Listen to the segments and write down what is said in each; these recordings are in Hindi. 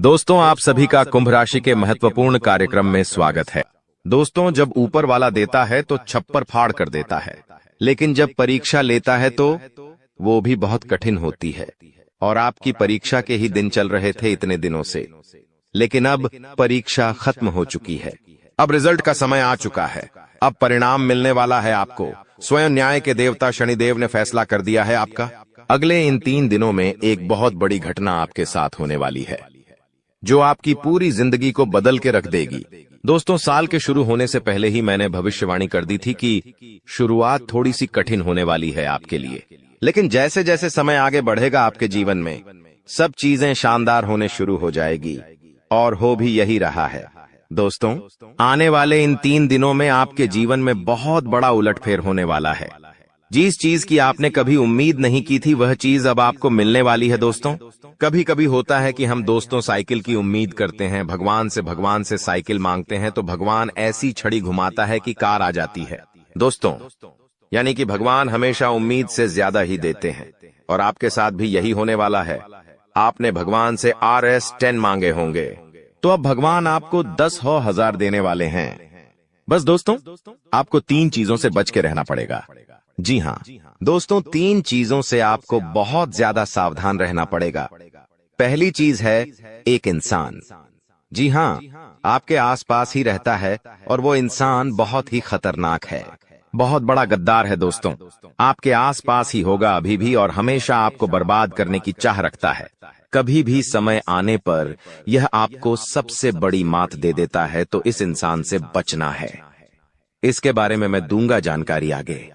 दोस्तों, आप सभी का कुंभ राशि के महत्वपूर्ण कार्यक्रम में स्वागत है। दोस्तों, जब ऊपर वाला देता है तो छप्पर फाड़ कर देता है, लेकिन जब परीक्षा लेता है तो वो भी बहुत कठिन होती है। और आपकी परीक्षा के ही दिन चल रहे थे इतने दिनों से, लेकिन अब परीक्षा खत्म हो चुकी है। अब रिजल्ट का समय आ चुका है। अब परिणाम मिलने वाला है आपको। स्वयं न्याय के देवता शनिदेव ने फैसला कर दिया है आपका। अगले इन 3 दिनों में एक बहुत बड़ी घटना आपके साथ होने वाली है, जो आपकी पूरी जिंदगी को बदल के रख देगी। दोस्तों, साल के शुरू होने से पहले ही मैंने भविष्यवाणी कर दी थी कि शुरुआत थोड़ी सी कठिन होने वाली है आपके लिए, लेकिन जैसे जैसे समय आगे बढ़ेगा आपके जीवन में सब चीजें शानदार होने शुरू हो जाएगी, और हो भी यही रहा है। दोस्तों, आने वाले इन 3 दिनों में आपके जीवन में बहुत बड़ा उलटफेर होने वाला है। जिस चीज की आपने कभी उम्मीद नहीं की थी वह चीज अब आपको मिलने वाली है। दोस्तों, कभी कभी होता है कि हम दोस्तों साइकिल की उम्मीद करते हैं, भगवान से साइकिल मांगते हैं तो भगवान ऐसी छड़ी घुमाता है कि कार आ जाती है। दोस्तों, यानी कि भगवान हमेशा उम्मीद से ज्यादा ही देते हैं, और आपके साथ भी यही होने वाला है। आपने भगवान से RS10 मांगे होंगे, तो अब भगवान आपको 10,000 देने वाले हैं। बस दोस्तों, आपको 3 चीजों से बच के रहना पड़ेगा। जी हाँ दोस्तों, 3 चीजों से आपको बहुत ज्यादा सावधान रहना पड़ेगा। पहली चीज है एक इंसान। जी हाँ, आपके आसपास ही रहता है और वो इंसान बहुत ही खतरनाक है, बहुत बड़ा गद्दार है। दोस्तों, आपके आसपास ही होगा अभी भी और हमेशा आपको बर्बाद करने की चाह रखता है। कभी भी समय आने पर यह आपको सबसे बड़ी मात दे देता है, तो इस इंसान से बचना है। इसके बारे में मैं दूंगा जानकारी आगे।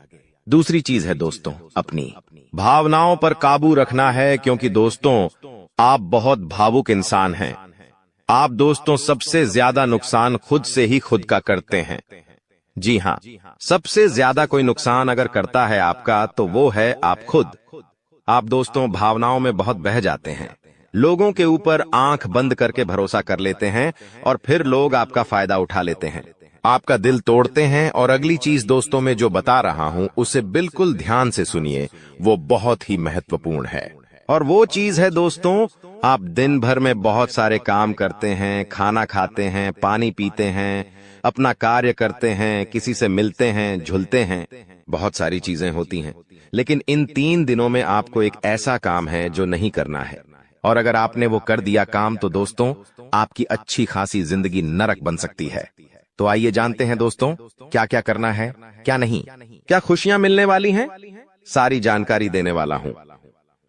दूसरी चीज है दोस्तों, अपनी भावनाओं पर काबू रखना है, क्योंकि दोस्तों आप बहुत भावुक इंसान हैं। आप दोस्तों सबसे ज्यादा नुकसान खुद से ही खुद का करते हैं। जी हाँ, सबसे ज्यादा कोई नुकसान अगर करता है आपका तो वो है आप खुद। आप दोस्तों भावनाओं में बहुत बह जाते हैं, लोगों के ऊपर आंख बंद करके भरोसा कर लेते हैं और फिर लोग आपका फायदा उठा लेते हैं, आपका दिल तोड़ते हैं। और अगली चीज दोस्तों मैं जो बता रहा हूं उसे बिल्कुल ध्यान से सुनिए, वो बहुत ही महत्वपूर्ण है। और वो चीज है दोस्तों, आप दिन भर में बहुत सारे काम करते हैं, खाना खाते हैं, पानी पीते हैं, अपना कार्य करते हैं, किसी से मिलते हैं, झुलते हैं, बहुत सारी चीजें होती हैं, लेकिन इन 3 दिनों में आपको एक ऐसा काम है जो नहीं करना है। और अगर आपने वो कर दिया काम तो दोस्तों आपकी अच्छी खासी जिंदगी नरक बन सकती है। तो आइए जानते हैं दोस्तों क्या क्या करना है, क्या नहीं, क्या खुशियां मिलने वाली हैं, सारी जानकारी देने वाला हूं।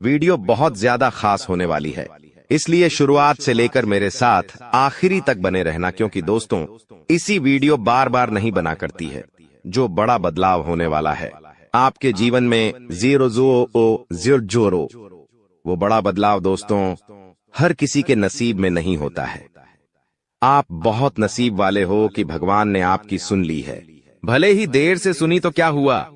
वीडियो बहुत ज्यादा खास होने वाली है, इसलिए शुरुआत से लेकर मेरे साथ आखिरी तक बने रहना, क्योंकि दोस्तों इसी वीडियो बार बार नहीं बना करती है। जो बड़ा बदलाव होने वाला है आपके जीवन में, 0 वो बड़ा बदलाव दोस्तों हर किसी के नसीब में नहीं होता है। आप बहुत नसीब वाले हो कि भगवान ने आपकी सुन ली है। भले ही देर से सुनी तो क्या हुआ,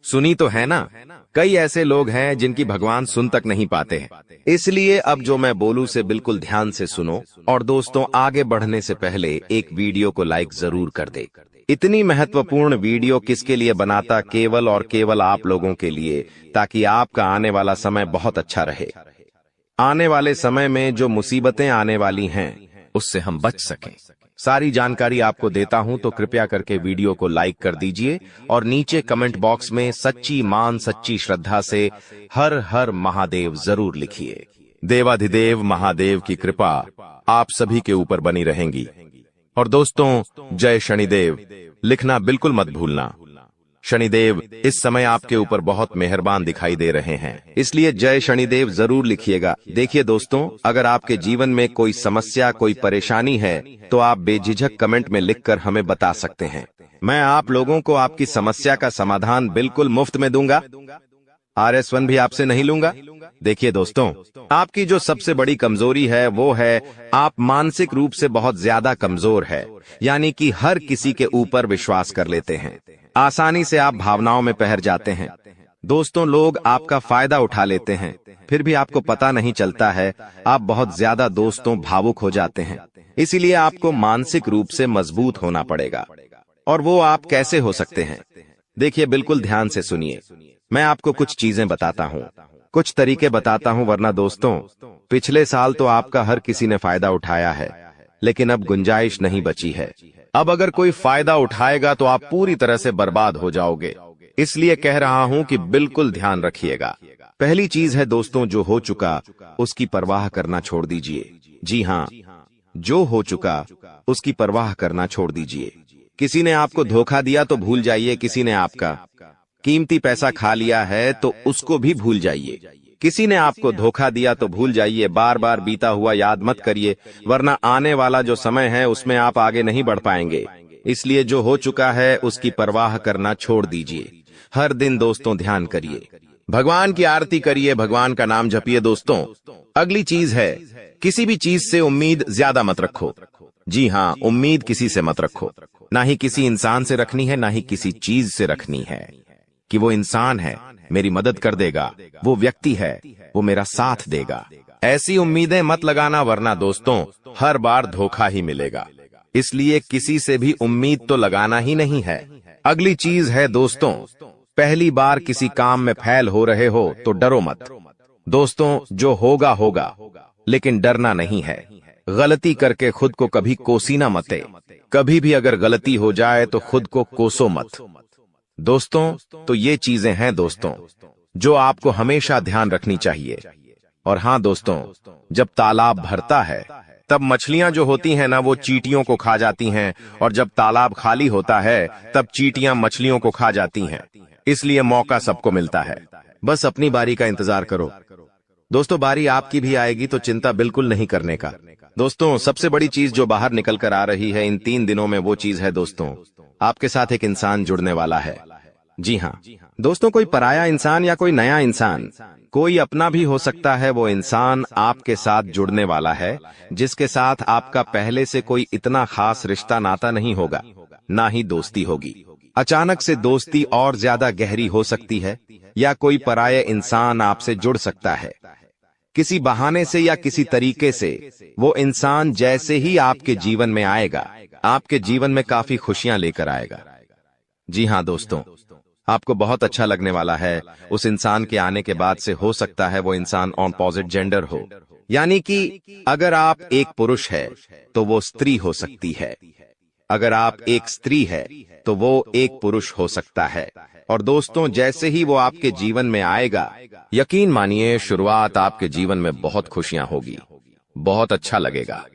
सुनी तो है ना। कई ऐसे लोग हैं जिनकी भगवान सुन तक नहीं पाते हैं। इसलिए अब जो मैं बोलूं से बिल्कुल ध्यान से सुनो, और दोस्तों आगे बढ़ने से पहले एक वीडियो को लाइक जरूर कर दे। इतनी महत्वपूर्ण वीडियो किसके लिए बनाता, केवल और केवल आप लोगों के लिए, ताकि आपका आने वाला समय बहुत अच्छा रहे। आने वाले समय में जो मुसीबतें आने वाली हैं उससे हम बच सकें। सारी जानकारी आपको देता हूं, तो कृपया करके वीडियो को लाइक कर दीजिए और नीचे कमेंट बॉक्स में सच्ची मान सच्ची श्रद्धा से हर हर महादेव जरूर लिखिए। देवाधिदेव महादेव की कृपा आप सभी के ऊपर बनी रहेंगी। और दोस्तों जय शनिदेव लिखना बिल्कुल मत भूलना। शनिदेव इस समय आपके ऊपर बहुत मेहरबान दिखाई दे रहे हैं, इसलिए जय शनिदेव जरूर लिखिएगा। देखिए दोस्तों, अगर आपके जीवन में कोई समस्या, कोई परेशानी है तो आप बेझिझक कमेंट में लिखकर हमें बता सकते हैं। मैं आप लोगों को आपकी समस्या का समाधान बिल्कुल मुफ्त में दूंगा। RS1 भी आपसे नहीं लूंगा। देखिए दोस्तों, आपकी जो सबसे बड़ी कमजोरी है वो है आप मानसिक रूप से बहुत ज्यादा कमजोर है, यानी कि हर किसी के ऊपर विश्वास कर लेते हैं, आसानी से आप भावनाओं में बह जाते हैं। दोस्तों लोग आपका फायदा उठा लेते हैं, फिर भी आपको पता नहीं चलता है। आप बहुत ज्यादा दोस्तों भावुक हो जाते हैं, इसीलिए आपको मानसिक रूप से मजबूत होना पड़ेगा। और वो आप कैसे हो सकते हैं? देखिए, बिल्कुल ध्यान से सुनिए। मैं आपको कुछ चीजें बताता हूँ, कुछ तरीके बताता हूँ, वरना दोस्तों पिछले साल तो आपका हर किसी ने फायदा उठाया है, लेकिन अब गुंजाइश नहीं बची है। अब अगर कोई फायदा उठाएगा तो आप पूरी तरह से बर्बाद हो जाओगे। इसलिए कह रहा हूं कि बिल्कुल ध्यान रखिएगा। पहली चीज है दोस्तों, जो हो चुका उसकी परवाह करना छोड़ दीजिए। जी हाँ, जो हो चुका उसकी परवाह करना छोड़ दीजिए। किसी ने आपको धोखा दिया तो भूल जाइए, किसी ने आपका कीमती पैसा खा लिया है तो उसको भी भूल जाइए। किसी ने आपको धोखा दिया तो भूल जाइए, बार बार बीता हुआ याद मत करिए, वरना आने वाला जो समय है उसमें आप आगे नहीं बढ़ पाएंगे। इसलिए जो हो चुका है उसकी परवाह करना छोड़ दीजिए। हर दिन दोस्तों ध्यान करिए, भगवान की आरती करिए, भगवान का नाम जपिए। दोस्तों अगली चीज है, किसी भी चीज से उम्मीद ज्यादा मत रखो। जी हाँ, उम्मीद किसी से मत रखो। ना ही किसी इंसान से रखनी है, ना ही किसी चीज से रखनी है कि वो इंसान है मेरी मदद कर देगा, वो व्यक्ति है वो मेरा साथ देगा। ऐसी उम्मीदें मत लगाना, वरना दोस्तों हर बार धोखा ही मिलेगा। इसलिए किसी से भी उम्मीद तो लगाना ही नहीं है। अगली चीज है दोस्तों, पहली बार किसी काम में फेल हो रहे हो तो डरो मत। दोस्तों जो होगा होगा, लेकिन डरना नहीं है। गलती करके खुद को कभी कोसीना मते। कभी भी अगर गलती हो जाए तो खुद को कोसो मत। दोस्तों तो ये चीजें हैं दोस्तों जो आपको हमेशा ध्यान रखनी चाहिए। और हाँ दोस्तों, जब तालाब भरता है तब मछलियां जो होती हैं ना, वो चींटियों को खा जाती हैं, और जब तालाब खाली होता है तब चींटियां मछलियों को खा जाती हैं। इसलिए मौका सबको मिलता है, बस अपनी बारी का इंतजार करो। दोस्तों बारी आपकी भी आएगी, तो चिंता बिल्कुल नहीं करने का। दोस्तों सबसे बड़ी चीज जो बाहर निकल कर आ रही है इन 3 दिनों में, वो चीज है दोस्तों, आपके साथ एक इंसान जुड़ने वाला है। जी हाँ दोस्तों, कोई पराया इंसान या कोई नया इंसान, कोई अपना भी हो सकता है। वो इंसान आपके साथ जुड़ने वाला है, जिसके साथ आपका पहले से कोई इतना खास रिश्ता नाता नहीं होगा, ना ही दोस्ती होगी। अचानक से दोस्ती और ज्यादा गहरी हो सकती है, या कोई पराया इंसान आपसे जुड़ सकता है किसी बहाने से या किसी तरीके से। वो इंसान जैसे ही आपके जीवन में आएगा, आपके जीवन में काफी खुशियां लेकर आएगा। जी हाँ दोस्तों, आपको बहुत अच्छा लगने वाला है। उस इंसान के आने के बाद से हो सकता है वो इंसान ऑपोजिट जेंडर हो, यानी कि अगर आप एक पुरुष है तो वो स्त्री हो सकती है, अगर आप एक स्त्री है तो वो एक पुरुष हो सकता है। और दोस्तों जैसे ही वो आपके जीवन में आएगा, यकीन मानिए शुरुआत आपके जीवन में बहुत खुशियां होगी, बहुत अच्छा लगेगा।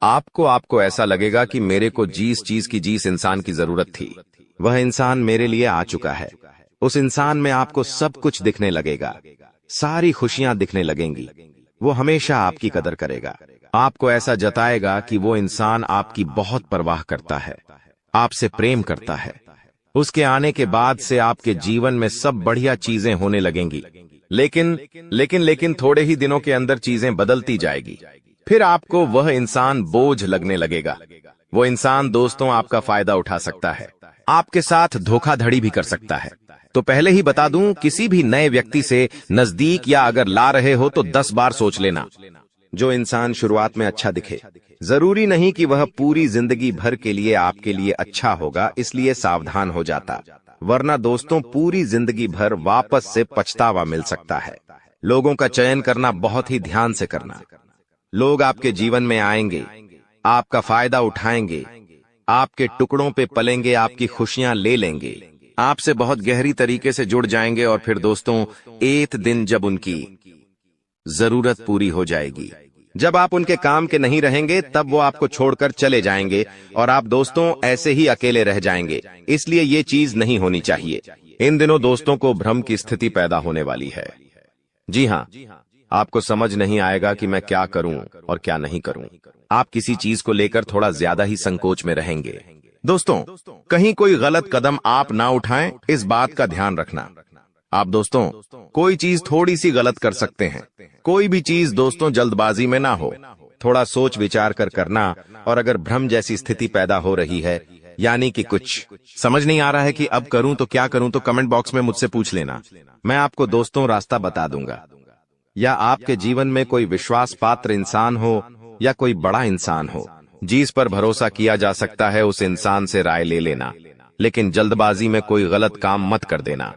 आपको ऐसा लगेगा कि मेरे को जिस चीज की जिस इंसान की जरूरत थी वह इंसान मेरे लिए आ चुका है। उस इंसान में आपको सब कुछ दिखने लगेगा, सारी खुशियां दिखने लगेंगी। वो हमेशा आपकी कदर करेगा, आपको ऐसा जताएगा कि वो इंसान आपकी बहुत परवाह करता है, आपसे प्रेम करता है। उसके आने के बाद से आपके जीवन में सब बढ़िया चीजें होने लगेंगी, लेकिन थोड़े ही दिनों के अंदर चीजें बदलती जाएगी। फिर आपको वह इंसान बोझ लगने लगेगा। वो इंसान दोस्तों आपका फायदा उठा सकता है, आपके साथ धोखाधड़ी भी कर सकता है। तो पहले ही बता दूं, किसी भी नए व्यक्ति से नजदीक या अगर ला रहे हो तो 10 बार सोच लेना। जो इंसान शुरुआत में अच्छा दिखे, जरूरी नहीं कि वह पूरी जिंदगी भर के लिए आपके लिए अच्छा होगा, इसलिए सावधान हो जाता, वरना दोस्तों पूरी जिंदगी भर वापस से पछतावा मिल सकता है। लोगों का चयन करना बहुत ही ध्यान से करना। लोग आपके जीवन में आएंगे, आपका फायदा उठाएंगे, आपके टुकड़ों पे पलेंगे, आपकी खुशियां ले लेंगे, आपसे बहुत गहरी तरीके से जुड़ जाएंगे, और फिर दोस्तों एक दिन जब उनकी जरूरत पूरी हो जाएगी, जब आप उनके काम के नहीं रहेंगे, तब वो आपको छोड़कर चले जाएंगे और आप दोस्तों ऐसे ही अकेले रह जाएंगे। इसलिए ये चीज नहीं होनी चाहिए। इन दिनों दोस्तों को भ्रम की स्थिति पैदा होने वाली है। जी हाँ, आपको समझ नहीं आएगा कि मैं क्या करूं और क्या नहीं करूं। आप किसी चीज को लेकर थोड़ा ज्यादा ही संकोच में रहेंगे। दोस्तों कहीं कोई गलत कदम आप ना उठाएं, इस बात का ध्यान रखना। आप दोस्तों कोई चीज थोड़ी सी गलत कर सकते हैं। कोई भी चीज दोस्तों जल्दबाजी में ना हो, थोड़ा सोच विचार कर करना। और अगर भ्रम जैसी स्थिति पैदा हो रही है, यानी कि कुछ समझ नहीं आ रहा है कि अब करूं तो क्या करूं, तो कमेंट बॉक्स में मुझसे पूछ लेना। मैं आपको दोस्तों रास्ता बता दूंगा। या आपके जीवन में कोई विश्वास पात्र इंसान हो या कोई बड़ा इंसान हो जिस पर भरोसा किया जा सकता है, उस इंसान से राय ले लेना। लेकिन जल्दबाजी में कोई गलत काम मत कर देना।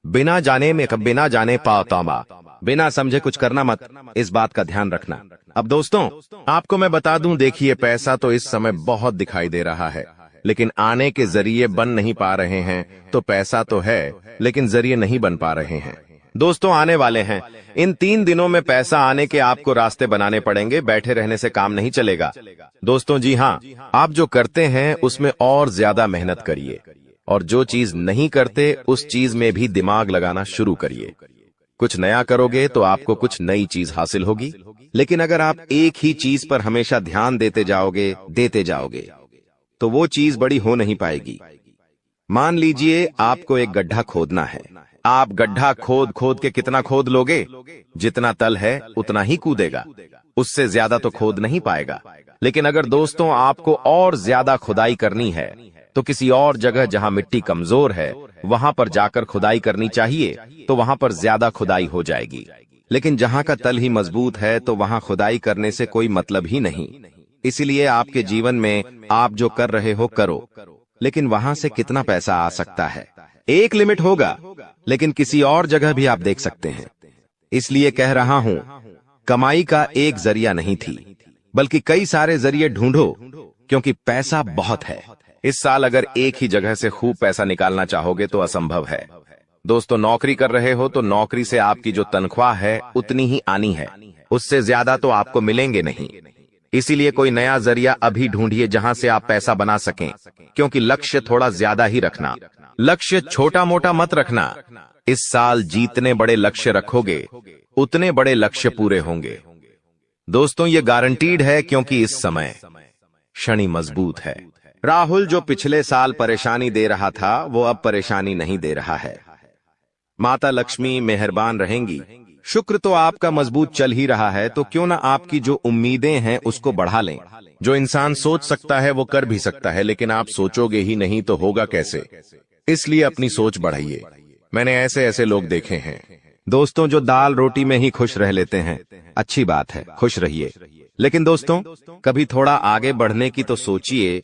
बिना जाने पाओ, बिना समझे कुछ करना मत, इस बात का ध्यान रखना। अब दोस्तों, आपको मैं बता दूं, देखिए पैसा तो इस समय बहुत दिखाई दे रहा है, लेकिन आने के जरिए बन नहीं पा रहे हैं। तो पैसा तो है, लेकिन जरिए नहीं बन पा रहे हैं। दोस्तों आने वाले हैं, इन 3 दिनों में पैसा आने के आपको रास्ते बनाने पड़ेंगे, बैठे रहने से काम नहीं चलेगा। दोस्तों जी हाँ, आप जो करते हैं उसमें और ज्यादा मेहनत करिए, और जो चीज नहीं करते उस चीज में भी दिमाग लगाना शुरू करिए। कुछ नया करोगे तो आपको कुछ नई चीज हासिल होगी, लेकिन अगर आप एक ही चीज पर हमेशा ध्यान देते जाओगे तो वो चीज बड़ी हो नहीं पाएगी। मान लीजिए आपको एक गड्ढा खोदना है, आप गड्ढा खोद के कितना खोद लोगे? जितना तल है उतना ही कूदेगा, उससे ज्यादा तो खोद नहीं पाएगा। लेकिन अगर दोस्तों आपको और ज्यादा खुदाई करनी है तो किसी और जगह जहां मिट्टी कमजोर है वहां पर जाकर खुदाई करनी चाहिए, तो वहां पर ज्यादा खुदाई हो जाएगी। लेकिन जहां का तल ही मजबूत है तो वहां खुदाई करने से कोई मतलब ही नहीं। इसीलिए आपके जीवन में आप जो कर रहे हो करो, लेकिन वहां से कितना पैसा आ सकता है, एक लिमिट होगा, लेकिन किसी और जगह भी आप देख सकते हैं। इसलिए कह रहा हूं, कमाई का एक जरिया नहीं थी, बल्कि कई सारे जरिए ढूंढो, क्योंकि पैसा बहुत है। इस साल अगर एक ही जगह से खूब पैसा निकालना चाहोगे तो असंभव है। दोस्तों नौकरी कर रहे हो तो नौकरी से आपकी जो तनख्वाह है उतनी ही आनी है, उससे ज्यादा तो आपको मिलेंगे नहीं। इसीलिए कोई नया जरिया अभी ढूंढिए जहां से आप पैसा बना सकें, क्योंकि लक्ष्य थोड़ा ज्यादा ही रखना, लक्ष्य छोटा मोटा मत रखना। इस साल जितने बड़े लक्ष्य रखोगे उतने बड़े लक्ष्य पूरे होंगे। दोस्तों ये गारंटीड है, क्योंकि इस समय शनि मजबूत है। राहुल जो पिछले साल परेशानी दे रहा था वो अब परेशानी नहीं दे रहा है। माता लक्ष्मी मेहरबान रहेंगी। शुक्र तो आपका मजबूत चल ही रहा है, तो क्यों ना आपकी जो उम्मीदें हैं उसको बढ़ा लें। जो इंसान सोच सकता है वो कर भी सकता है, लेकिन आप सोचोगे ही नहीं तो होगा कैसे? इसलिए अपनी सोच बढ़ाइए। मैंने ऐसे ऐसे लोग देखे हैं दोस्तों जो दाल रोटी में ही खुश रह लेते हैं। अच्छी बात है, खुश रहिए, लेकिन दोस्तों कभी थोड़ा आगे बढ़ने की तो सोचिए।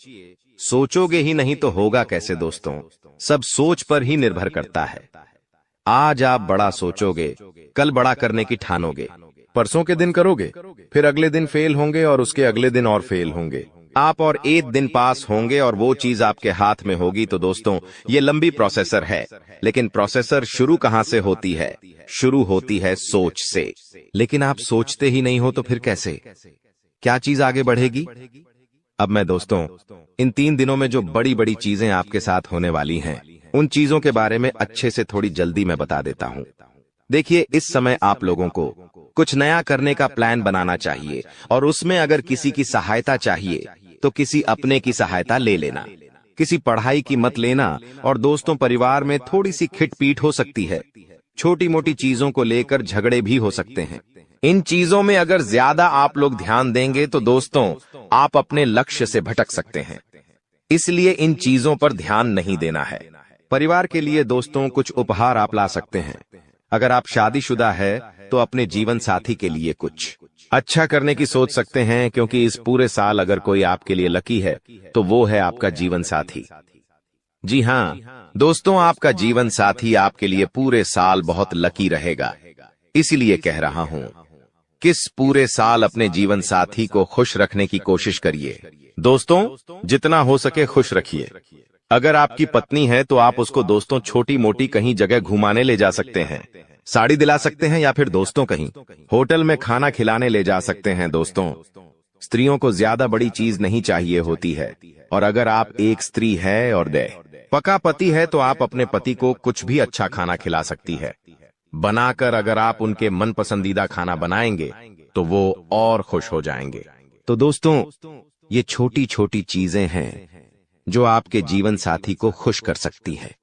सोचोगे ही नहीं तो होगा कैसे? दोस्तों सब सोच पर ही निर्भर करता है। आज आप बड़ा सोचोगे, कल बड़ा करने की ठानोगे, परसों के दिन करोगे, फिर अगले दिन फेल होंगे और उसके अगले दिन और फेल होंगे। आप और एक दिन पास होंगे और वो चीज आपके हाथ में होगी। तो दोस्तों ये लंबी प्रोसेसर है, लेकिन प्रोसेसर शुरू कहां से होती है? शुरू होती है सोच से। लेकिन आप सोचते ही नहीं हो तो फिर कैसे, क्या चीज आगे बढ़ेगी? अब मैं दोस्तों इन 3 दिनों में जो बड़ी बड़ी चीजें आपके साथ होने वाली हैं, उन चीजों के बारे में अच्छे से थोड़ी जल्दी मैं बता देता हूं। देखिए इस समय आप लोगों को कुछ नया करने का प्लान बनाना चाहिए, और उसमें अगर किसी की सहायता चाहिए तो किसी अपने की सहायता ले लेना, किसी पढ़ाई की मत लेना। और दोस्तों परिवार में थोड़ी सी खिटपीट हो सकती है, छोटी मोटी चीजों को लेकर झगड़े भी हो सकते हैं। इन चीजों में अगर ज्यादा आप लोग ध्यान देंगे तो दोस्तों आप अपने लक्ष्य से भटक सकते हैं। इसलिए इन चीजों पर ध्यान नहीं देना है। परिवार के लिए दोस्तों कुछ उपहार आप ला सकते हैं। अगर आप शादीशुदा है तो अपने जीवन साथी के लिए कुछ अच्छा करने की सोच सकते हैं, क्योंकि इस पूरे साल अगर कोई आपके लिए लकी है तो वो है आपका जीवन साथी। जी हाँ दोस्तों, आपका जीवन साथी आपके लिए पूरे साल बहुत लकी रहेगा। इसीलिए कह रहा हूं, किस पूरे साल अपने जीवन साथी को खुश रखने की कोशिश करिए। दोस्तों जितना हो सके खुश रखिए। अगर आपकी पत्नी है तो आप उसको दोस्तों छोटी मोटी कहीं जगह घुमाने ले जा सकते हैं, साड़ी दिला सकते हैं, या फिर दोस्तों कहीं होटल में खाना खिलाने ले जा सकते हैं। दोस्तों स्त्रियों को ज्यादा बड़ी चीज नहीं चाहिए होती है, और अगर आप एक स्त्री है और पका पति है तो आप अपने पति को कुछ भी अच्छा खाना खिला सकती है। बनाकर अगर आप उनके मन पसंदीदा खाना बनाएंगे तो वो और खुश हो जाएंगे। तो दोस्तों ये छोटी छोटी चीजें हैं जो आपके जीवन साथी को खुश कर सकती है।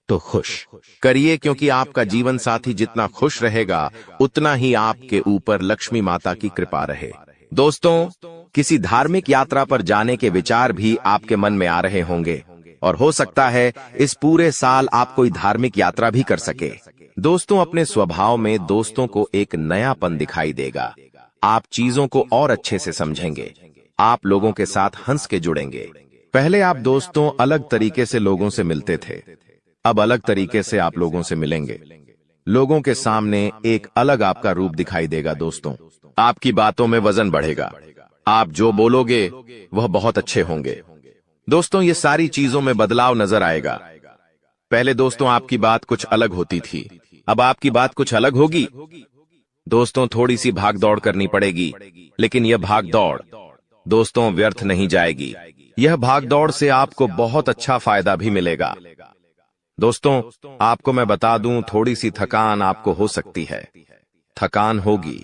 तो खुश करिए, क्योंकि आपका जीवन साथी जितना खुश रहेगा उतना ही आपके ऊपर लक्ष्मी माता की कृपा रहे। दोस्तों किसी धार्मिक यात्रा पर जाने के विचार भी आपके मन में आ रहे होंगे, और हो सकता है इस पूरे साल आप कोई धार्मिक यात्रा भी कर सके। दोस्तों अपने स्वभाव में दोस्तों को एक नयापन दिखाई देगा। आप चीजों को और अच्छे से समझेंगे, आप लोगों के साथ हंस के जुड़ेंगे। पहले आप दोस्तों अलग तरीके से लोगों से मिलते थे, अब अलग तरीके से आप लोगों से मिलेंगे। लोगों के सामने एक अलग आपका रूप दिखाई देगा दोस्तों। आपकी बातों में वजन बढ़ेगा, आप जो बोलोगे वह बहुत अच्छे होंगे। दोस्तों ये सारी चीजों में बदलाव नजर आएगा। पहले दोस्तों आपकी बात कुछ अलग होती थी, अब आपकी बात कुछ अलग होगी। दोस्तों थोड़ी सी भाग दौड़ करनी पड़ेगी, लेकिन यह भाग दौड़ दोस्तों व्यर्थ नहीं जाएगी। यह भाग दौड़ से आपको बहुत अच्छा फायदा भी मिलेगा। दोस्तों आपको मैं बता दूं, थोड़ी सी थकान आपको हो सकती है, थकान होगी।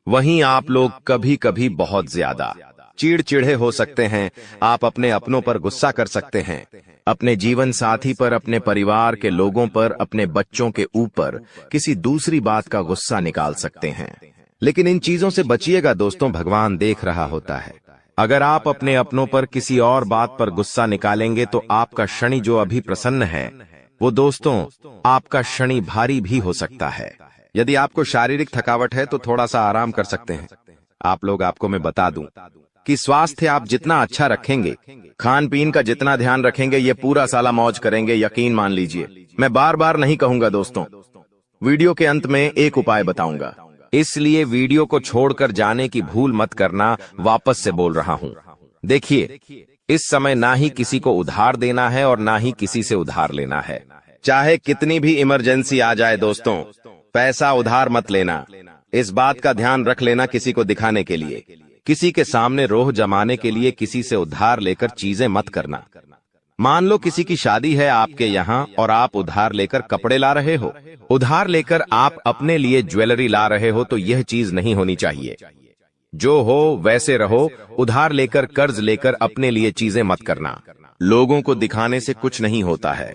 वहीं आप लोग कभी कभी बहुत ज्यादा चिड़चिड़े हो सकते हैं। आप अपने अपनों पर गुस्सा कर सकते हैं, अपने जीवन साथी पर, अपने परिवार के लोगों पर, अपने बच्चों के ऊपर किसी दूसरी बात का गुस्सा निकाल सकते हैं। लेकिन इन चीजों से बचिएगा दोस्तों, भगवान देख रहा होता है। अगर आप अपने अपनों पर किसी और बात पर गुस्सा निकालेंगे तो आपका शनि जो अभी प्रसन्न है वो दोस्तों आपका शनि भारी भी हो सकता है। यदि आपको शारीरिक थकावट है तो थोड़ा सा आराम कर सकते हैं। आप लोग, आपको मैं बता दूं कि स्वास्थ्य आप जितना अच्छा रखेंगे, खान पीन का जितना ध्यान रखेंगे, ये पूरा साला मौज करेंगे, यकीन मान लीजिए। मैं बार बार नहीं कहूंगा दोस्तों, वीडियो के अंत में एक उपाय बताऊंगा, इसलिए वीडियो को छोड़कर जाने की भूल मत करना। वापस से बोल रहा हूं, देखिए इस समय ना ही किसी को उधार देना है और ना ही किसी से उधार लेना है। चाहे कितनी भी इमरजेंसी आ जाए दोस्तों, पैसा उधार मत लेना। इस बात का ध्यान रख लेना, किसी को दिखाने के लिए, किसी के सामने रोह जमाने के लिए किसी से उधार लेकर चीजें मत करना। मान लो किसी की शादी है आपके यहाँ और आप उधार लेकर कपड़े ला रहे हो, उधार लेकर आप अपने लिए ज्वेलरी ला रहे हो, तो यह चीज नहीं होनी चाहिए। जो हो वैसे रहो, उधार लेकर, कर्ज लेकर अपने लिए चीजें मत करना। लोगों को दिखाने से कुछ नहीं होता है।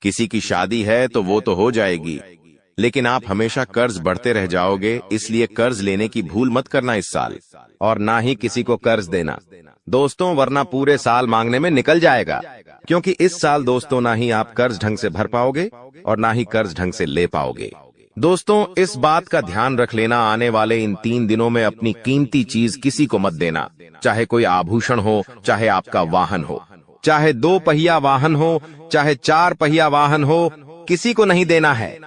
किसी की शादी है तो वो तो हो जाएगी, लेकिन आप हमेशा कर्ज बढ़ते रह जाओगे। इसलिए कर्ज लेने की भूल मत करना इस साल, और ना ही किसी को कर्ज देना दोस्तों, वरना पूरे साल मांगने में निकल जाएगा। क्योंकि इस साल दोस्तों ना ही आप कर्ज ढंग से भर पाओगे और ना ही कर्ज ढंग से ले पाओगे। दोस्तों इस बात का ध्यान रख लेना, आने वाले इन 3 दिनों में अपनी कीमती चीज किसी को मत देना। चाहे कोई आभूषण हो, चाहे आपका वाहन हो, चाहे 2 पहिया वाहन हो, चाहे 4 पहिया वाहन हो, किसी को नहीं देना है।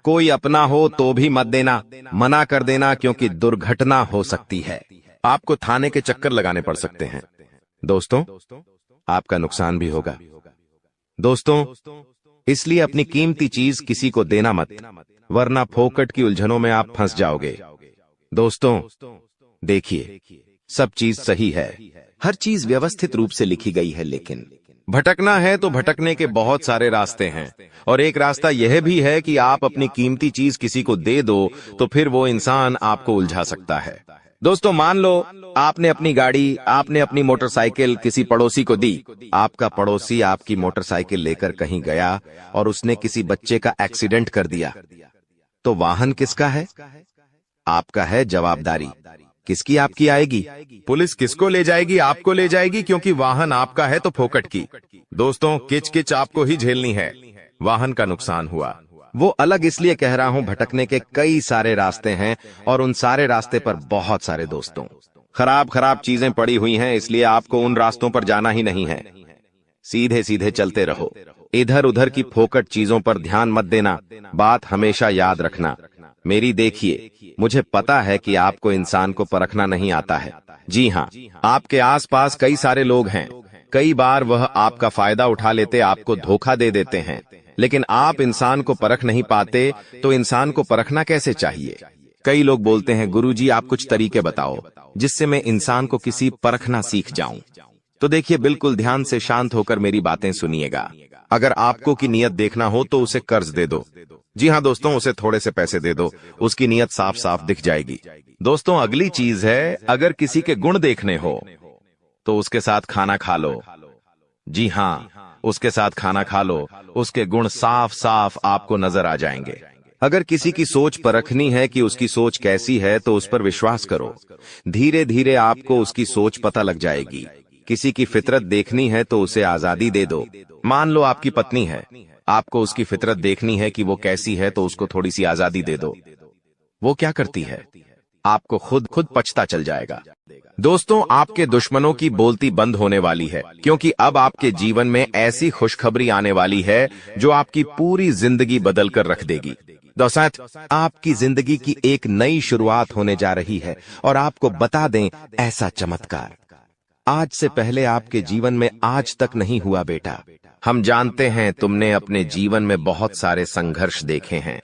कोई अपना हो तो भी मत देना, मना कर देना, क्योंकि दुर्घटना हो सकती है। आपको थाने के चक्कर लगाने पड़ सकते हैं दोस्तों, आपका नुकसान भी होगा। दोस्तों इसलिए अपनी कीमती चीज किसी को देना मत, वरना फोकट की उलझनों में आप फंस जाओगे। दोस्तों देखिए सब चीज सही है, हर चीज व्यवस्थित रूप से लिखी गई है, लेकिन भटकना है तो भटकने के बहुत सारे रास्ते हैं। और एक रास्ता यह भी है कि आप अपनी कीमती चीज किसी को दे दो तो फिर वो इंसान आपको उलझा सकता है। दोस्तों मान लो आपने अपनी गाड़ी, आपने अपनी मोटरसाइकिल किसी पड़ोसी को दी। आपका पड़ोसी आपकी मोटरसाइकिल लेकर कहीं गया और उसने किसी बच्चे का एक्सीडेंट कर दिया, तो वाहन किसका है? आपका है। जवाबदारी किसकी आपकी आएगी? पुलिस किसको ले जाएगी? आपको ले जाएगी, क्योंकि वाहन आपका है तो फोकट की। दोस्तों किच किच आपको ही झेलनी है। वाहन का नुकसान हुआ, वो अलग इसलिए कह रहा हूं, भटकने के कई सारे रास्ते हैं और उन सारे रास्ते पर बहुत सारे दोस्तों खराब खराब चीजें पड़ी हुई हैं, इसलिए आपको उन रास्तों पर जाना ही नहीं है। सीधे सीधे चलते रहो, इधर उधर की फोकट चीजों पर ध्यान मत देना। बात हमेशा याद रखना मेरी। देखिए मुझे पता है कि आपको इंसान को परखना नहीं आता है। जी हाँ, आपके आसपास कई सारे लोग हैं, कई बार वह आपका फायदा उठा लेते, आपको धोखा दे देते हैं, लेकिन आप इंसान को परख नहीं पाते। तो इंसान को परखना कैसे चाहिए? कई लोग बोलते हैं गुरुजी आप कुछ तरीके बताओ जिससे मैं इंसान को किसी परखना सीख जाऊं। तो देखिए बिल्कुल ध्यान से शांत होकर मेरी बातें सुनिएगा। अगर आपको की नियत देखना हो तो उसे कर्ज दे दो। जी हाँ दोस्तों, उसे थोड़े से पैसे दे दो, उसकी नियत साफ साफ दिख जाएगी। दोस्तों अगली चीज है, अगर किसी के गुण देखने हो तो उसके साथ खाना खा लो। जी हाँ, उसके साथ खाना खा लो, उसके गुण साफ साफ आपको नजर आ जाएंगे। अगर किसी की सोच परखनी है कि उसकी सोच कैसी है तो उस पर विश्वास करो, धीरे धीरे आपको उसकी सोच पता लग जाएगी। किसी की फितरत देखनी है तो उसे आजादी दे दो। मान लो आपकी पत्नी है, आपको उसकी फितरत देखनी है कि वो कैसी है, तो उसको थोड़ी सी आजादी दे दो। वो क्या करती है आपको खुद पछता चल जाएगा। दोस्तों, आपके दुश्मनों की बोलती बंद होने वाली है, क्योंकि अब आपके जीवन में ऐसी खुशखबरी आने वाली है जो आपकी पूरी जिंदगी बदल कर रख देगी। दोस्तों, आपकी जिंदगी की एक नई शुरुआत होने जा रही है और आपको बता दें, ऐसा चमत्कार आज से पहले आपके जीवन में आज तक नहीं हुआ बेटा। हम जानते हैं तुमने अपने जीवन में बहुत सारे संघर्ष देखे हैं,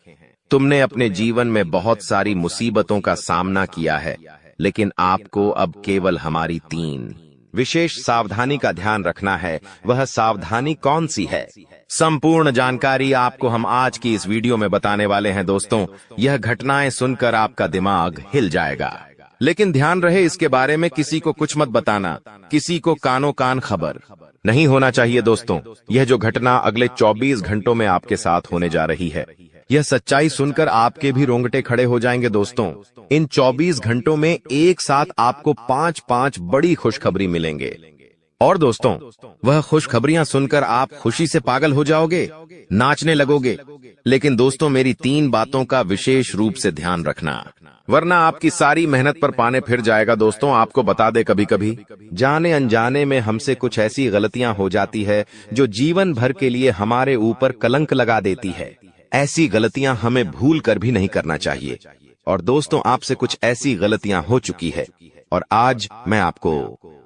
तुमने अपने जीवन में बहुत सारी मुसीबतों का सामना किया है, लेकिन आपको अब केवल हमारी 3 विशेष सावधानी का ध्यान रखना है। वह सावधानी कौन सी है? संपूर्ण जानकारी आपको हम आज की इस वीडियो में बताने वाले हैं। दोस्तों, यह घटनाएं सुनकर आपका दिमाग हिल जाएगा, लेकिन ध्यान रहे इसके बारे में किसी को कुछ मत बताना, किसी को कानो कान खबर नहीं होना चाहिए। दोस्तों, यह जो घटना अगले 24 घंटों में आपके साथ होने जा रही है, यह सच्चाई सुनकर आपके भी रोंगटे खड़े हो जाएंगे। दोस्तों, इन 24 घंटों में एक साथ आपको 5 बड़ी खुशखबरी मिलेंगे, और दोस्तों, वह खुशखबरियां सुनकर आप खुशी से पागल हो जाओगे, नाचने लगोगे। लेकिन दोस्तों, मेरी 3 बातों का विशेष रूप से ध्यान रखना, वरना आपकी सारी मेहनत पर पानी फिर जाएगा। दोस्तों, आपको बता दे, कभी कभी जाने अनजाने में हमसे कुछ ऐसी गलतियां हो जाती है जो जीवन भर के लिए हमारे ऊपर कलंक लगा देती है। ऐसी गलतियां हमें भूल कर भी नहीं करना चाहिए। और दोस्तों, आपसे कुछ ऐसी गलतियां हो चुकी है, और आज मैं आपको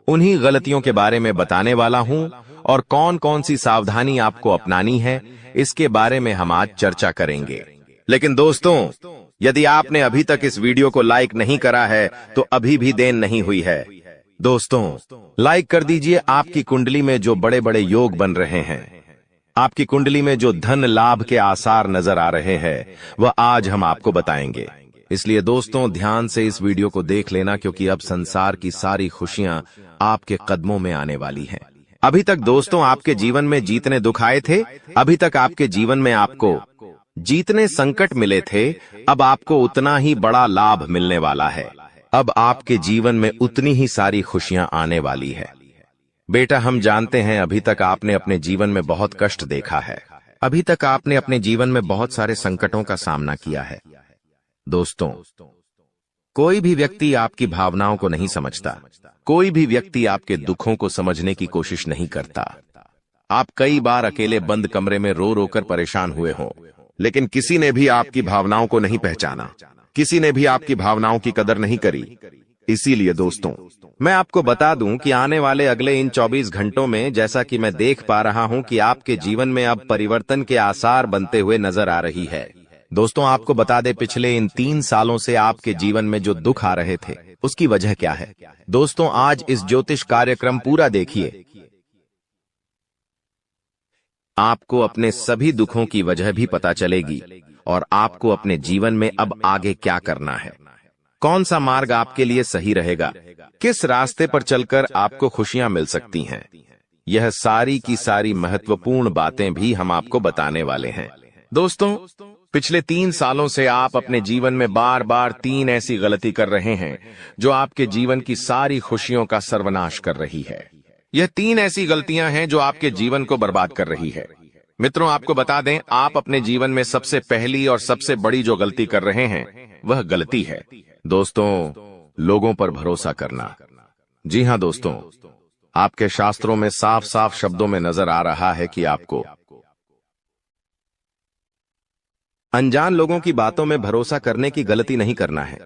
उन्हीं गलतियों के बारे में बताने वाला हूं, और कौन कौन सी सावधानी आपको अपनानी है, इसके बारे में हम आज चर्चा करेंगे। लेकिन दोस्तों, यदि आपने अभी तक इस वीडियो को लाइक नहीं करा है तो अभी भी देर नहीं हुई है। दोस्तों, लाइक कर दीजिए। आपकी कुंडली में जो बड़े बड़े योग बन रहे हैं, आपकी कुंडली में जो धन लाभ के आसार नजर आ रहे हैं, वह आज हम आपको बताएंगे। इसलिए दोस्तों, ध्यान से इस वीडियो को देख लेना, क्योंकि अब संसार की सारी खुशियां आपके कदमों में आने वाली हैं। अभी तक दोस्तों आपके जीवन में जितने दुख आए थे, अभी तक आपके जीवन में आपको जितने संकट मिले थे, अब आपको उतना ही बड़ा लाभ मिलने वाला है। अब आपके जीवन में उतनी ही सारी खुशियां आने वाली है। बेटा, हम जानते हैं अभी तक आपने अपने जीवन में बहुत कष्ट देखा है, अभी तक आपने अपने जीवन में बहुत सारे संकटों का सामना किया है। दोस्तों, कोई भी व्यक्ति आपकी भावनाओं को नहीं समझता, कोई भी व्यक्ति आपके दुखों को समझने की कोशिश नहीं करता। आप कई बार अकेले बंद कमरे में रो रो कर परेशान हुए हों, लेकिन किसी ने भी आपकी भावनाओं को नहीं पहचाना, किसी ने भी आपकी भावनाओं की कदर नहीं करी। इसीलिए दोस्तों, मैं आपको बता दूं कि आने वाले अगले इन 24 घंटों में, जैसा कि मैं देख पा रहा हूं कि आपके जीवन में अब परिवर्तन के आसार बनते हुए नजर आ रही है। दोस्तों, आपको बता दे, पिछले इन 3 सालों से आपके जीवन में जो दुख आ रहे थे, उसकी वजह क्या है? दोस्तों, आज इस ज्योतिष कार्यक्रम पूरा देखिए, आपको अपने सभी दुखों की वजह भी पता चलेगी, और आपको अपने जीवन में अब आगे क्या करना है, कौन सा मार्ग आपके लिए सही रहेगा, किस रास्ते पर चलकर आपको खुशियां मिल सकती हैं। यह सारी की सारी महत्वपूर्ण बातें भी हम आपको बताने वाले हैं। दोस्तों, पिछले 3 सालों से आप अपने जीवन में बार बार 3 ऐसी गलती कर रहे हैं जो आपके जीवन की सारी खुशियों का सर्वनाश कर रही है। यह 3 ऐसी गलतियां हैं जो आपके जीवन को बर्बाद कर रही है। मित्रों, आपको बता दें, आप अपने जीवन में सबसे पहली और सबसे बड़ी जो गलती कर रहे हैं, वह गलती है दोस्तों, लोगों पर भरोसा करना। जी हां दोस्तों, आपके शास्त्रों में साफ साफ शब्दों में नजर आ रहा है कि आपको अनजान लोगों की बातों में भरोसा करने की गलती नहीं करना है।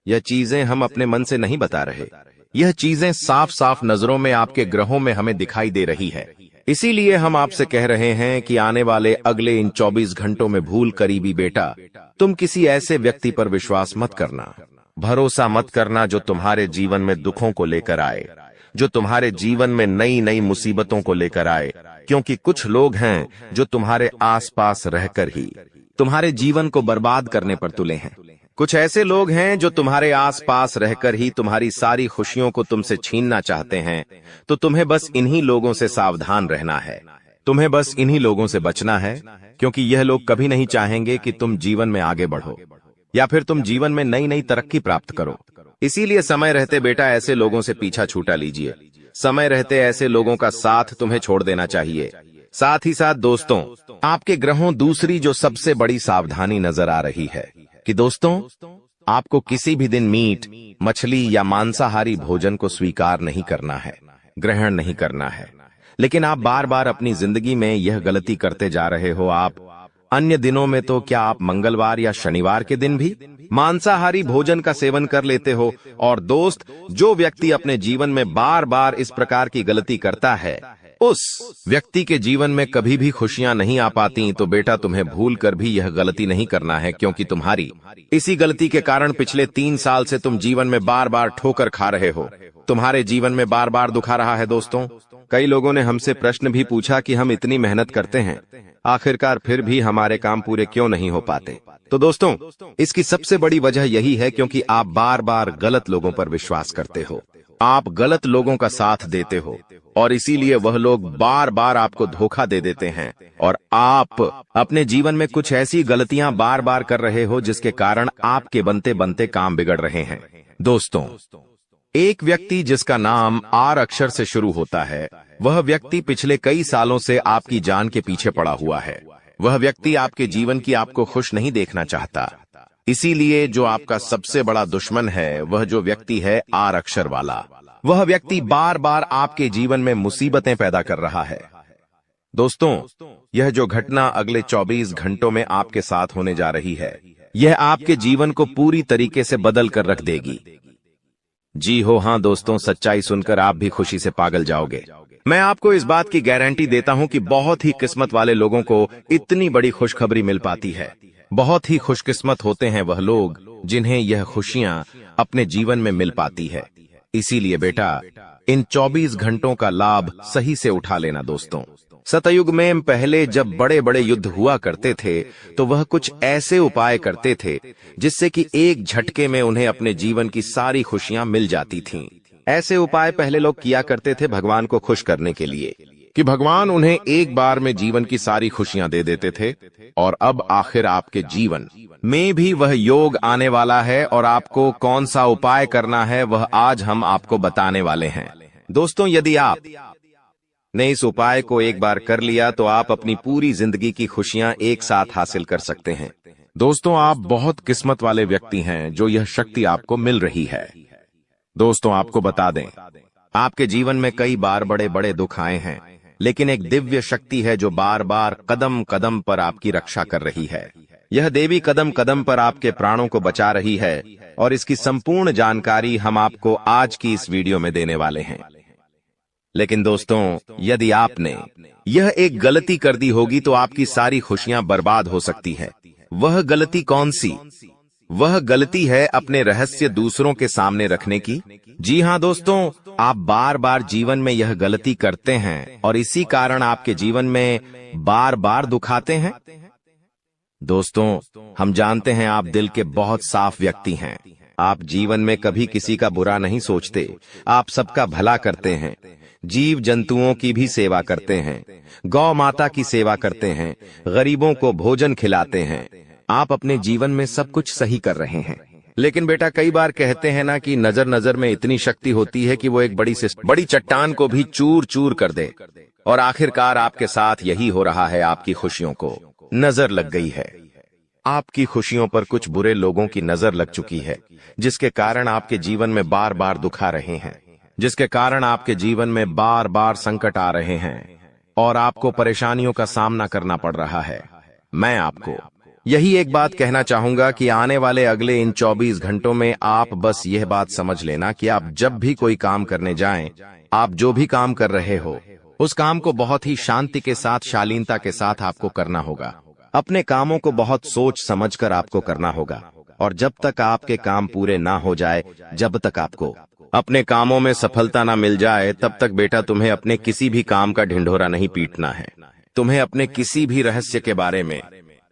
यह चीजें हम अपने मन से नहीं बता रहे, यह चीजें साफ साफ नजरों में आपके ग्रहों में हमें दिखाई दे रही है। इसीलिए हम आपसे कह रहे हैं कि आने वाले अगले इन 24 घंटों में भूल करीबी बेटा, तुम किसी ऐसे व्यक्ति पर विश्वास मत करना, भरोसा मत करना जो तुम्हारे जीवन में दुखों को लेकर आए, जो तुम्हारे जीवन में नई नई मुसीबतों को लेकर आए। क्योंकि कुछ लोग हैं जो तुम्हारे आसपास रहकर ही तुम्हारे जीवन को बर्बाद करने पर तुले हैं। कुछ ऐसे लोग हैं जो तुम्हारे आसपास रहकर ही तुम्हारी सारी खुशियों को तुमसे छीनना चाहते हैं। तो तुम्हें बस इन्हीं लोगों से सावधान रहना है, तुम्हें बस इन्हीं लोगों से बचना है, क्योंकि यह लोग कभी नहीं चाहेंगे कि तुम जीवन में आगे बढ़ो या फिर तुम जीवन में नई नई तरक्की प्राप्त करो। इसीलिए समय रहते बेटा ऐसे लोगों से पीछा छूटा लीजिए, समय रहते ऐसे लोगों का साथ तुम्हें छोड़ देना चाहिए। साथ ही साथ दोस्तों, आपके ग्रहों दूसरी जो सबसे बड़ी सावधानी नजर आ रही है कि दोस्तों, आपको किसी भी दिन मीट, मछली या मांसाहारी भोजन को स्वीकार नहीं करना है, ग्रहण नहीं करना है। लेकिन आप बार बार अपनी जिंदगी में यह गलती करते जा रहे हो। आप अन्य दिनों में तो क्या आप मंगलवार या शनिवार के दिन भी मांसाहारी भोजन का सेवन कर लेते हो। और दोस्त, जो व्यक्ति अपने जीवन में बार बार इस प्रकार की गलती करता है, उस व्यक्ति के जीवन में कभी भी खुशियां नहीं आ पाती। तो बेटा, तुम्हें भूल कर भी यह गलती नहीं करना है, क्योंकि तुम्हारी इसी गलती के कारण पिछले 3 साल से तुम जीवन में बार बार ठोकर खा रहे हो। तुम्हारे जीवन में बार बार दुख आ रहा है। दोस्तों, कई लोगों ने हमसे प्रश्न भी पूछा कि हम इतनी मेहनत करते हैं, आखिरकार फिर भी हमारे काम पूरे क्यों नहीं हो पाते। तो दोस्तों, इसकी सबसे बड़ी वजह यही है क्योंकि आप बार बार गलत लोगों पर विश्वास करते हो, आप गलत लोगों का साथ देते हो, और इसीलिए वह लोग बार बार आपको धोखा दे देते हैं। और आप अपने जीवन में कुछ ऐसी गलतियां बार बार कर रहे हो जिसके कारण आपके बनते बनते काम बिगड़ रहे हैं। दोस्तों, एक व्यक्ति जिसका नाम आर अक्षर से शुरू होता है, वह व्यक्ति पिछले कई सालों से आपकी जान के पीछे पड़ा हुआ है। वह व्यक्ति आपके जीवन की आपको खुश नहीं देखना चाहता। इसीलिए जो आपका सबसे बड़ा दुश्मन है, वह जो व्यक्ति है आर अक्षर वाला, वह व्यक्ति बार बार आपके जीवन में मुसीबतें पैदा कर रहा है। दोस्तों, यह जो घटना अगले 24 घंटों में आपके साथ होने जा रही है, यह आपके जीवन को पूरी तरीके से बदल कर रख देगी। जी हो, हाँ दोस्तों, सच्चाई सुनकर आप भी खुशी से पागल जाओगे। मैं आपको इस बात की गारंटी देता हूं कि बहुत ही किस्मत वाले लोगों को इतनी बड़ी खुशखबरी मिल पाती है। बहुत ही खुशकिस्मत होते हैं वह लोग जिन्हें यह खुशियां अपने जीवन में मिल पाती है। इसीलिए बेटा, इन 24 घंटों का लाभ सही से उठा लेना। दोस्तों, सतयुग में पहले जब बड़े बड़े युद्ध हुआ करते थे, तो वह कुछ ऐसे उपाय करते थे जिससे कि एक झटके में उन्हें अपने जीवन की सारी खुशियां मिल जाती थीं। ऐसे उपाय पहले लोग किया करते थे भगवान को खुश करने के लिए, कि भगवान उन्हें एक बार में जीवन की सारी खुशियां दे देते थे। और अब आखिर आपके जीवन में भी वह योग आने वाला है, और आपको कौन सा उपाय करना है वह आज हम आपको बताने वाले हैं। दोस्तों, यदि आप ने इस उपाय को एक बार कर लिया तो आप अपनी पूरी जिंदगी की खुशियां एक साथ हासिल कर सकते हैं। दोस्तों, आप बहुत किस्मत वाले व्यक्ति हैं जो यह शक्ति आपको मिल रही है। दोस्तों, आपको बता दें, आपके जीवन में कई बार बड़े बड़े दुख आए हैं, लेकिन एक दिव्य शक्ति है जो बार बार कदम कदम पर आपकी रक्षा कर रही है। यह देवी कदम कदम पर आपके प्राणों को बचा रही है, और इसकी संपूर्ण जानकारी हम आपको आज की इस वीडियो में देने वाले हैं। लेकिन दोस्तों, यदि आपने यह एक गलती कर दी होगी तो आपकी सारी खुशियां बर्बाद हो सकती है। वह गलती कौन सी? वह गलती है अपने रहस्य दूसरों के सामने रखने की। जी हाँ दोस्तों, आप बार बार जीवन में यह गलती करते हैं और इसी कारण आपके जीवन में बार बार दुख आते हैं। दोस्तों, हम जानते हैं आप दिल के बहुत साफ व्यक्ति हैं। आप जीवन में कभी किसी का बुरा नहीं सोचते, आप सबका भला करते हैं, जीव जंतुओं की भी सेवा करते हैं, गौ माता की सेवा करते हैं, गरीबों को भोजन खिलाते हैं। आप अपने जीवन में सब कुछ सही कर रहे हैं। लेकिन बेटा, कई बार कहते हैं ना कि नजर नजर में इतनी शक्ति होती है कि वो एक बड़ी चट्टान को भी चूर चूर कर दे। और आखिरकार आपके साथ यही हो रहा है। आपकी खुशियों को नजर लग गई है। आपकी खुशियों पर कुछ बुरे लोगों की नजर लग चुकी है, जिसके कारण आपके जीवन में बार बार दुख आ रहे हैं, जिसके कारण आपके जीवन में बार बार संकट आ रहे हैं और आपको परेशानियों का सामना करना पड़ रहा है। मैं आपको यही एक बात कहना चाहूंगा कि आने वाले अगले इन 24 घंटों में आप बस यह बात समझ लेना कि आप जब भी कोई काम करने जाएं, आप जो भी काम कर रहे हो, उस काम को बहुत ही शांति के साथ, शालीनता के साथ आपको करना होगा। अपने कामों को बहुत सोच समझकर आपको करना होगा। और जब तक आपके काम पूरे ना हो जाए, जब तक आपको अपने कामों में सफलता ना मिल जाए, तब तक बेटा तुम्हें अपने किसी भी काम का ढिंढोरा नहीं पीटना है। तुम्हें अपने किसी भी रहस्य के बारे में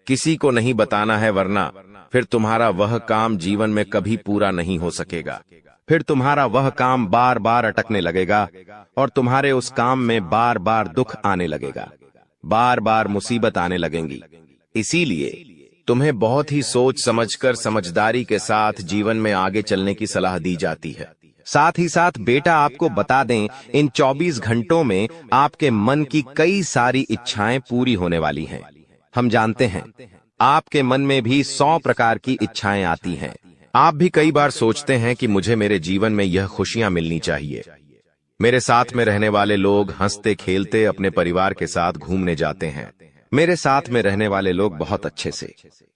किसी को नहीं बताना है, वरना फिर तुम्हारा वह काम जीवन में कभी पूरा नहीं हो सकेगा। फिर तुम्हारा वह काम बार बार अटकने लगेगा और तुम्हारे उस काम में बार बार दुख आने लगेगा, बार बार मुसीबत आने लगेंगी। इसीलिए तुम्हें बहुत ही सोच समझकर, समझदारी के साथ जीवन में आगे चलने की सलाह दी जाती है। साथ ही साथ बेटा, आपको बता दें, इन 24 घंटों में आपके मन की कई सारी इच्छाएं पूरी होने वाली हैं। हम जानते हैं आपके मन में भी 100 प्रकार की इच्छाएं आती हैं। आप भी कई बार सोचते हैं कि मुझे मेरे जीवन में यह खुशियां मिलनी चाहिए। मेरे साथ में रहने वाले लोग हंसते खेलते अपने परिवार के साथ घूमने जाते हैं। मेरे साथ में रहने वाले लोग बहुत अच्छे से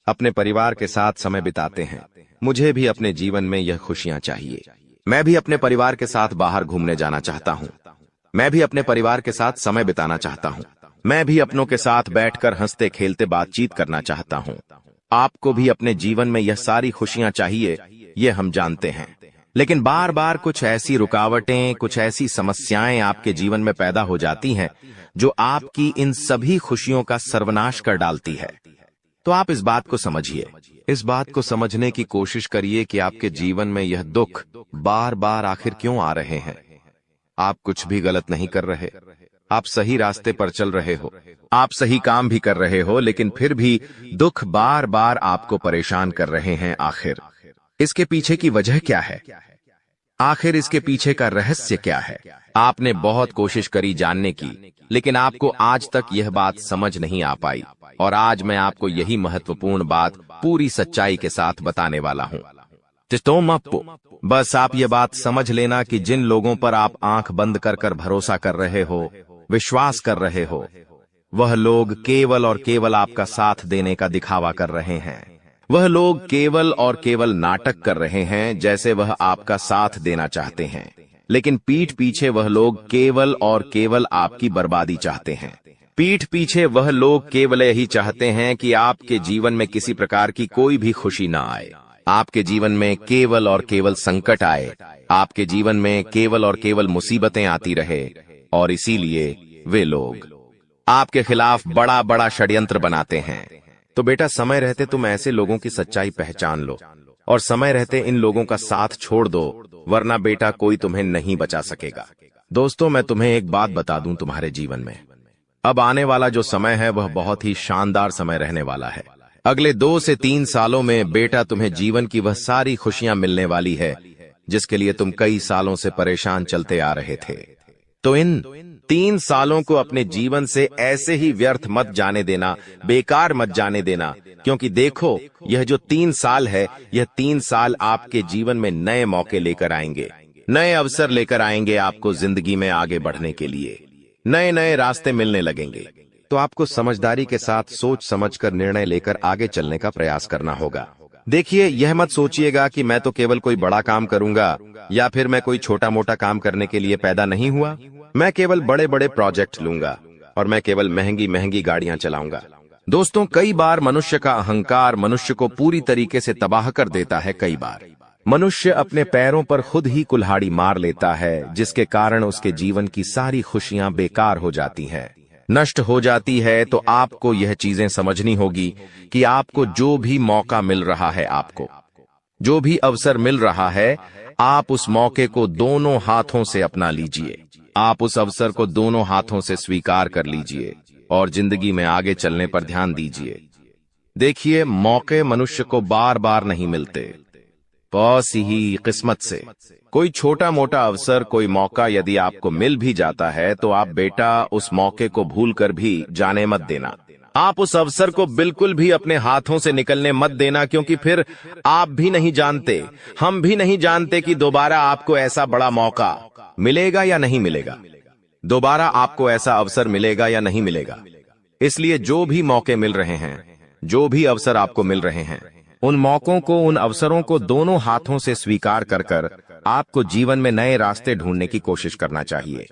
अपने परिवार के साथ समय बिताते हैं। मुझे भी अपने जीवन में यह खुशियां चाहिए। मैं भी अपने परिवार के साथ बाहर घूमने जाना चाहता हूं। मैं भी अपने परिवार के साथ समय बिताना चाहता हूं। मैं भी अपनों के साथ बैठकर हंसते खेलते बातचीत करना चाहता हूं। आपको भी अपने जीवन में यह सारी खुशियां चाहिए, ये हम जानते हैं। लेकिन बार बार कुछ ऐसी रुकावटें, कुछ ऐसी समस्याएं आपके जीवन में पैदा हो जाती हैं जो आपकी इन सभी खुशियों का सर्वनाश कर डालती है। तो आप इस बात को समझिए, इस बात को समझने की कोशिश करिए कि आपके जीवन में यह दुख बार बार आखिर क्यों आ रहे हैं। आप कुछ भी गलत नहीं कर रहे, आप सही रास्ते पर चल रहे हो, आप सही काम भी कर रहे हो, लेकिन फिर भी दुख बार बार आपको परेशान कर रहे हैं। आखिर इसके पीछे की वजह क्या है? आखिर इसके पीछे का रहस्य क्या है? आपने बहुत कोशिश करी जानने की, लेकिन आपको आज तक यह बात समझ नहीं आ पाई। और आज मैं आपको यही महत्वपूर्ण बात पूरी सच्चाई के साथ बताने वाला हूं। बस आप ये बात समझ लेना कि जिन लोगों पर आप आंख बंद कर कर भरोसा कर रहे हो, विश्वास कर रहे हो, वह लोग केवल और केवल आपका साथ देने का दिखावा कर रहे हैं। वह लोग केवल और केवल नाटक कर रहे हैं, जैसे वह आपका साथ देना चाहते हैं, लेकिन पीठ पीछे वह लोग केवल और केवल आपकी बर्बादी चाहते हैं। पीठ पीछे वह लोग केवल यही चाहते हैं कि आपके जीवन में किसी प्रकार की कोई भी खुशी ना आए, आपके जीवन में केवल और केवल संकट आए, आपके जीवन में केवल और केवल मुसीबतें आती रहे। और इसीलिए वे लोग आपके खिलाफ बड़ा बड़ा षड्यंत्र बनाते हैं। तो बेटा, समय रहते तुम ऐसे लोगों की सच्चाई पहचान लो और समय रहते इन लोगों का साथ छोड़ दो, वरना बेटा कोई तुम्हें नहीं बचा सकेगा। दोस्तों, मैं तुम्हें एक बात बता दूं, तुम्हारे जीवन में अब आने वाला जो समय है वह बहुत ही शानदार समय रहने वाला है। अगले 2 से 3 सालों में बेटा तुम्हें जीवन की वह सारी खुशियां मिलने वाली है जिसके लिए तुम कई सालों से परेशान चलते आ रहे थे। तो इन 3 सालों को अपने जीवन से ऐसे ही व्यर्थ मत जाने देना, बेकार मत जाने देना, क्योंकि देखो, यह जो 3 साल है, यह 3 साल आपके जीवन में नए मौके लेकर आएंगे, नए अवसर लेकर आएंगे आपको जिंदगी में आगे बढ़ने के लिए। नए नए रास्ते मिलने लगेंगे। तो आपको समझदारी के साथ सोच समझकर निर्णय लेकर आगे चलने का प्रयास करना होगा। देखिए, यह मत सोचिएगा कि मैं तो केवल कोई बड़ा काम करूंगा या फिर मैं कोई छोटा मोटा काम करने के लिए पैदा नहीं हुआ। मैं केवल बड़े बड़े प्रोजेक्ट लूंगा और मैं केवल महंगी महंगी गाड़ियां चलाऊंगा। दोस्तों, कई बार मनुष्य का अहंकार मनुष्य को पूरी तरीके से तबाह कर देता है। कई बार मनुष्य अपने पैरों पर खुद ही कुल्हाड़ी मार लेता है, जिसके कारण उसके जीवन की सारी खुशियां बेकार हो जाती हैं, नष्ट हो जाती है। तो आपको यह चीजें समझनी होगी कि आपको जो भी मौका मिल रहा है, आपको जो भी अवसर मिल रहा है, आप उस मौके को दोनों हाथों से अपना लीजिए। आप उस अवसर को दोनों हाथों से स्वीकार कर लीजिए और जिंदगी में आगे चलने पर ध्यान दीजिए। देखिए, मौके मनुष्य को बार बार नहीं मिलते, बस ही किस्मत से। कोई छोटा मोटा अवसर, कोई मौका यदि आपको मिल भी जाता है तो आप बेटा उस मौके को भूलकर भी जाने मत देना। आप उस अवसर को बिल्कुल भी अपने हाथों से निकलने मत देना, क्योंकि फिर आप भी नहीं जानते, हम भी नहीं जानते कि दोबारा आपको ऐसा बड़ा मौका मिलेगा या नहीं मिलेगा, दोबारा आपको ऐसा अवसर मिलेगा या नहीं मिलेगा। इसलिए जो भी मौके मिल रहे हैं, जो भी अवसर आपको मिल रहे हैं, उन मौकों को, उन अवसरों को दोनों हाथों से स्वीकार कर कर आपको जीवन में नए रास्ते ढूंढने की कोशिश करना चाहिए।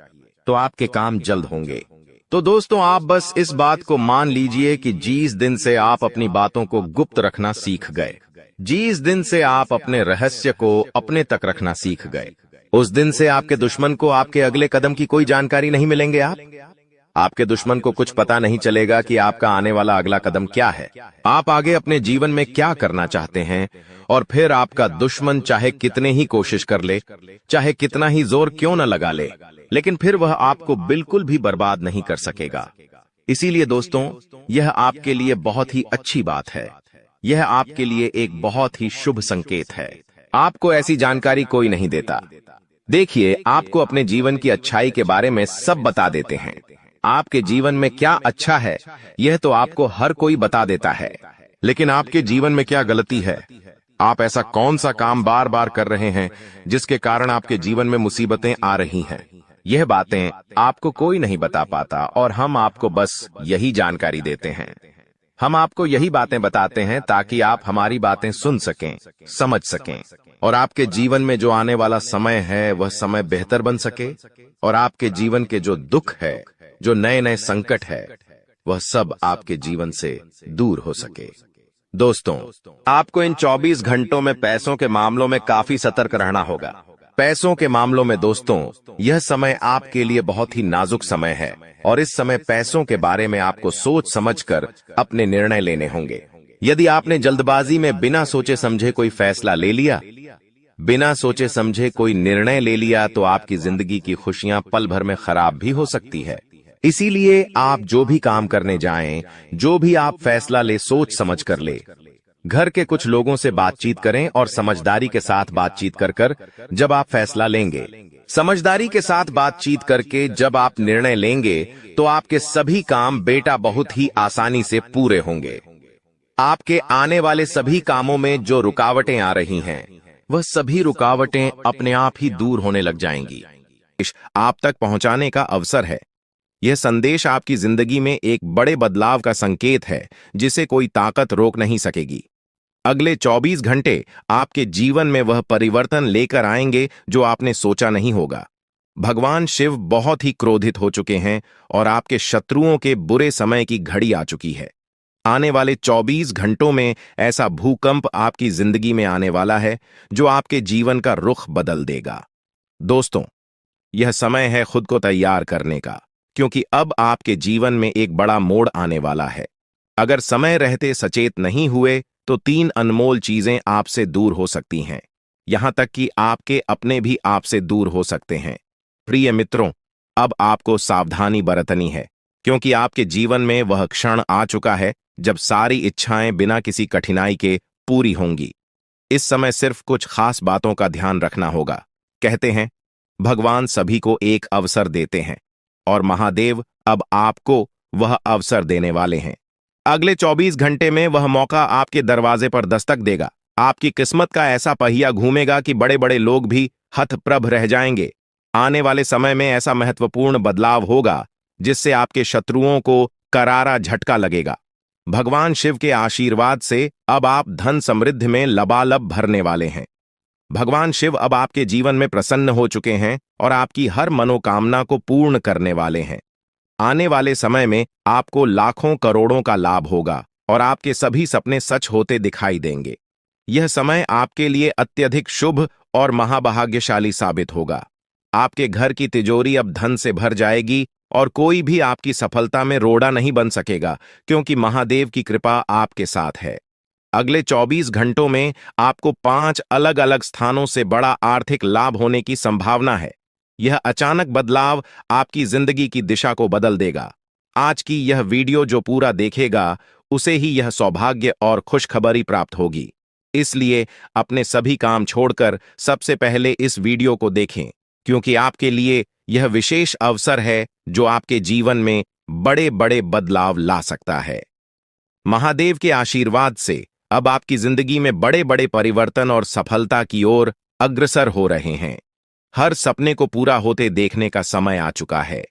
तो आपके काम जल्द होंगे। तो दोस्तों, आप बस इस बात को मान लीजिए कि जिस दिन से आप अपनी बातों को गुप्त रखना सीख गए, जिस दिन से आप अपने रहस्य को अपने तक रखना सीख गए, उस दिन से आपके दुश्मन को आपके अगले कदम की कोई जानकारी नहीं मिलेंगे। आपके दुश्मन को कुछ पता नहीं चलेगा कि आपका आने वाला अगला कदम क्या है, आप आगे अपने जीवन में क्या करना चाहते हैं। और फिर आपका दुश्मन चाहे कितने ही कोशिश कर ले, चाहे कितना ही जोर क्यों न लगा ले, लेकिन फिर वह आपको बिल्कुल भी बर्बाद नहीं कर सकेगा। इसीलिए दोस्तों, यह आपके लिए बहुत ही अच्छी बात है, यह आपके लिए एक बहुत ही शुभ संकेत है। आपको ऐसी जानकारी कोई नहीं देता। देखिए, आपको अपने जीवन की अच्छाई के बारे में सब बता देते हैं। आपके जीवन में क्या अच्छा है, यह तो आपको हर कोई बता देता है, लेकिन आपके जीवन में क्या गलती है, आप ऐसा कौन सा काम बार बार कर रहे हैं जिसके कारण आपके जीवन में मुसीबतें आ रही हैं? यह बातें आपको कोई नहीं बता पाता और हम आपको बस यही जानकारी देते हैं। हम आपको यही बातें बताते हैं ताकि आप हमारी बातें सुन सकें, समझ सकें और आपके जीवन में जो आने वाला समय है वह समय बेहतर बन सके और आपके जीवन के जो दुख है, जो नए नए संकट है, वह सब आपके जीवन से दूर हो सके। दोस्तों, आपको इन 24 घंटों में पैसों के मामलों में काफी सतर्क रहना होगा। पैसों के मामलों में दोस्तों, यह समय आपके लिए बहुत ही नाजुक समय है और इस समय पैसों के बारे में आपको सोच समझकर अपने निर्णय लेने होंगे। यदि आपने जल्दबाजी में बिना सोचे समझे कोई फैसला ले लिया, बिना सोचे समझे कोई निर्णय ले लिया, तो आपकी जिंदगी की खुशियां पल भर में खराब भी हो सकती है। इसीलिए आप जो भी काम करने जाएं, जो भी आप फैसला ले, सोच समझ कर ले। घर के कुछ लोगों से बातचीत करें और समझदारी के साथ बातचीत कर जब आप फैसला लेंगे, समझदारी के साथ बातचीत करके जब आप निर्णय लेंगे, तो आपके सभी काम बेटा बहुत ही आसानी से पूरे होंगे। आपके आने वाले सभी कामों में जो रुकावटें आ रही हैं, वह सभी रुकावटें अपने आप ही दूर होने लग जाएंगी। आप तक पहुंचाने का अवसर है। यह संदेश आपकी जिंदगी में एक बड़े बदलाव का संकेत है जिसे कोई ताकत रोक नहीं सकेगी। अगले 24 घंटे आपके जीवन में वह परिवर्तन लेकर आएंगे जो आपने सोचा नहीं होगा। भगवान शिव बहुत ही क्रोधित हो चुके हैं और आपके शत्रुओं के बुरे समय की घड़ी आ चुकी है। आने वाले 24 घंटों में ऐसा भूकंप आपकी जिंदगी में आने वाला है जो आपके जीवन का रुख बदल देगा। दोस्तों, यह समय है खुद को तैयार करने का, क्योंकि अब आपके जीवन में एक बड़ा मोड़ आने वाला है। अगर समय रहते सचेत नहीं हुए तो 3 अनमोल चीजें आपसे दूर हो सकती हैं, यहां तक कि आपके अपने भी आपसे दूर हो सकते हैं। प्रिय मित्रों, अब आपको सावधानी बरतनी है, क्योंकि आपके जीवन में वह क्षण आ चुका है जब सारी इच्छाएं बिना किसी कठिनाई के पूरी होंगी। इस समय सिर्फ कुछ खास बातों का ध्यान रखना होगा। कहते हैं, भगवान सभी को एक अवसर देते हैं और महादेव अब आपको वह अवसर देने वाले हैं। अगले 24 घंटे में वह मौका आपके दरवाजे पर दस्तक देगा। आपकी किस्मत का ऐसा पहिया घूमेगा कि बड़े बड़े लोग भी हतप्रभ रह जाएंगे। आने वाले समय में ऐसा महत्वपूर्ण बदलाव होगा जिससे आपके शत्रुओं को करारा झटका लगेगा। भगवान शिव के आशीर्वाद से अब आप धन समृद्धि में लबालब भरने वाले हैं। भगवान शिव अब आपके जीवन में प्रसन्न हो चुके हैं और आपकी हर मनोकामना को पूर्ण करने वाले हैं। आने वाले समय में आपको लाखों करोड़ों का लाभ होगा और आपके सभी सपने सच होते दिखाई देंगे। यह समय आपके लिए अत्यधिक शुभ और महाभाग्यशाली साबित होगा। आपके घर की तिजोरी अब धन से भर जाएगी और कोई भी आपकी सफलता में रोड़ा नहीं बन सकेगा, क्योंकि महादेव की कृपा आपके साथ है। अगले 24 घंटों में आपको 5 अलग अलग स्थानों से बड़ा आर्थिक लाभ होने की संभावना है। यह अचानक बदलाव आपकी जिंदगी की दिशा को बदल देगा। आज की यह वीडियो जो पूरा देखेगा, उसे ही यह सौभाग्य और खुशखबरी प्राप्त होगी। इसलिए अपने सभी काम छोड़कर सबसे पहले इस वीडियो को देखें, क्योंकि आपके लिए यह विशेष अवसर है जो आपके जीवन में बड़े बड़े बदलाव ला सकता है। महादेव के आशीर्वाद से अब आपकी जिंदगी में बड़े बड़े परिवर्तन और सफलता की ओर अग्रसर हो रहे हैं। हर सपने को पूरा होते देखने का समय आ चुका है।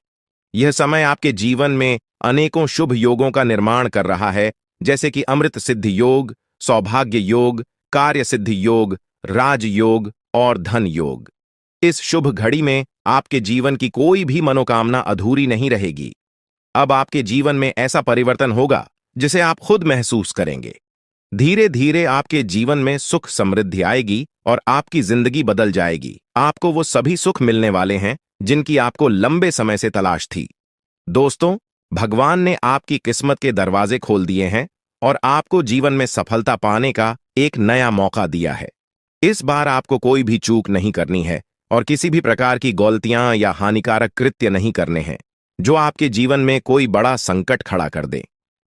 यह समय आपके जीवन में अनेकों शुभ योगों का निर्माण कर रहा है, जैसे कि अमृत सिद्धि योग, सौभाग्य योग, कार्य सिद्धि योग, राज योग और धन योग। इस शुभ घड़ी में आपके जीवन की कोई भी मनोकामना अधूरी नहीं रहेगी। अब आपके जीवन में ऐसा परिवर्तन होगा जिसे आप खुद महसूस करेंगे। धीरे धीरे आपके जीवन में सुख समृद्धि आएगी और आपकी जिंदगी बदल जाएगी। आपको वो सभी सुख मिलने वाले हैं जिनकी आपको लंबे समय से तलाश थी। दोस्तों, भगवान ने आपकी किस्मत के दरवाजे खोल दिए हैं और आपको जीवन में सफलता पाने का एक नया मौका दिया है। इस बार आपको कोई भी चूक नहीं करनी है और किसी भी प्रकार की गलतियां या हानिकारक कृत्य नहीं करने हैं जो आपके जीवन में कोई बड़ा संकट खड़ा कर दे।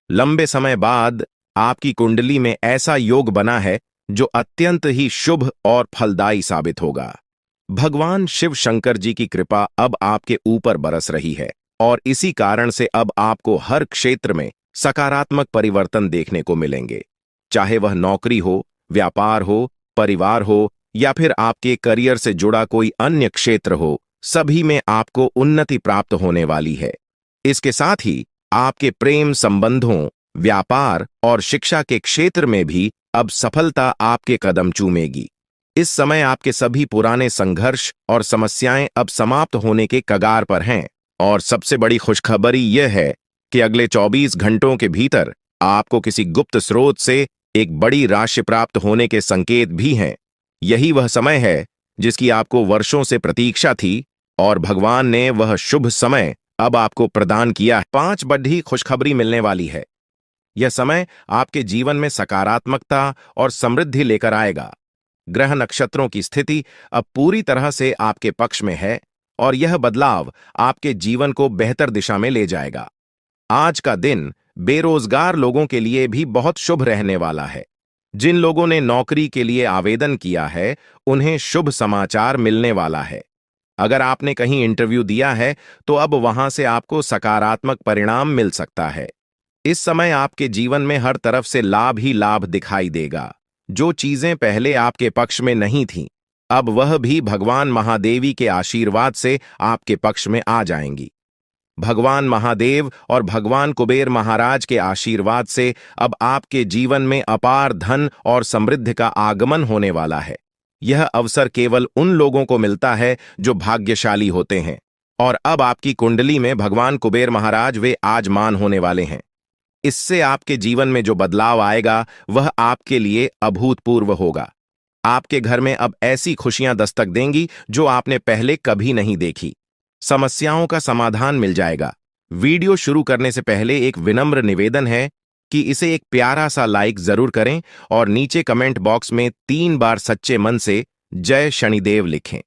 लंबे समय बाद आपकी कुंडली में ऐसा योग बना है जो अत्यंत ही शुभ और फलदायी साबित होगा। भगवान शिव शंकर जी की कृपा अब आपके ऊपर बरस रही है और इसी कारण से अब आपको हर क्षेत्र में सकारात्मक परिवर्तन देखने को मिलेंगे, चाहे वह नौकरी हो, व्यापार हो, परिवार हो या फिर आपके करियर से जुड़ा कोई अन्य क्षेत्र हो, सभी में आपको उन्नति प्राप्त होने वाली है। इसके साथ ही आपके प्रेम संबंधों, व्यापार और शिक्षा के क्षेत्र में भी अब सफलता आपके कदम चूमेगी। इस समय आपके सभी पुराने संघर्ष और समस्याएं अब समाप्त होने के कगार पर हैं और सबसे बड़ी खुशखबरी यह है कि अगले 24 घंटों के भीतर आपको किसी गुप्त स्रोत से एक बड़ी राशि प्राप्त होने के संकेत भी हैं। यही वह समय है जिसकी आपको वर्षों से प्रतीक्षा थी और भगवान ने वह शुभ समय अब आपको प्रदान किया है। 5 बड़ी खुशखबरी मिलने वाली है। यह समय आपके जीवन में सकारात्मकता और समृद्धि लेकर आएगा। ग्रह नक्षत्रों की स्थिति अब पूरी तरह से आपके पक्ष में है और यह बदलाव आपके जीवन को बेहतर दिशा में ले जाएगा। आज का दिन बेरोजगार लोगों के लिए भी बहुत शुभ रहने वाला है। जिन लोगों ने नौकरी के लिए आवेदन किया है, उन्हें शुभ समाचार मिलने वाला है। अगर आपने कहीं इंटरव्यू दिया है, तो अब वहां से आपको सकारात्मक परिणाम मिल सकता है। इस समय आपके जीवन में हर तरफ से लाभ ही लाभ दिखाई देगा। जो चीजें पहले आपके पक्ष में नहीं थीं, अब वह भी भगवान महादेवी के आशीर्वाद से आपके पक्ष में आ जाएंगी। भगवान महादेव और भगवान कुबेर महाराज के आशीर्वाद से अब आपके जीवन में अपार धन और समृद्धि का आगमन होने वाला है। यह अवसर केवल उन लोगों को मिलता है जो भाग्यशाली होते हैं और अब आपकी कुंडली में भगवान कुबेर महाराज वे आजमान होने वाले हैं। इससे आपके जीवन में जो बदलाव आएगा वह आपके लिए अभूतपूर्व होगा। आपके घर में अब ऐसी खुशियां दस्तक देंगी जो आपने पहले कभी नहीं देखी। समस्याओं का समाधान मिल जाएगा। वीडियो शुरू करने से पहले एक विनम्र निवेदन है कि इसे एक प्यारा सा लाइक जरूर करें और नीचे कमेंट बॉक्स में 3 बार सच्चे मन से जय शनिदेव लिखें।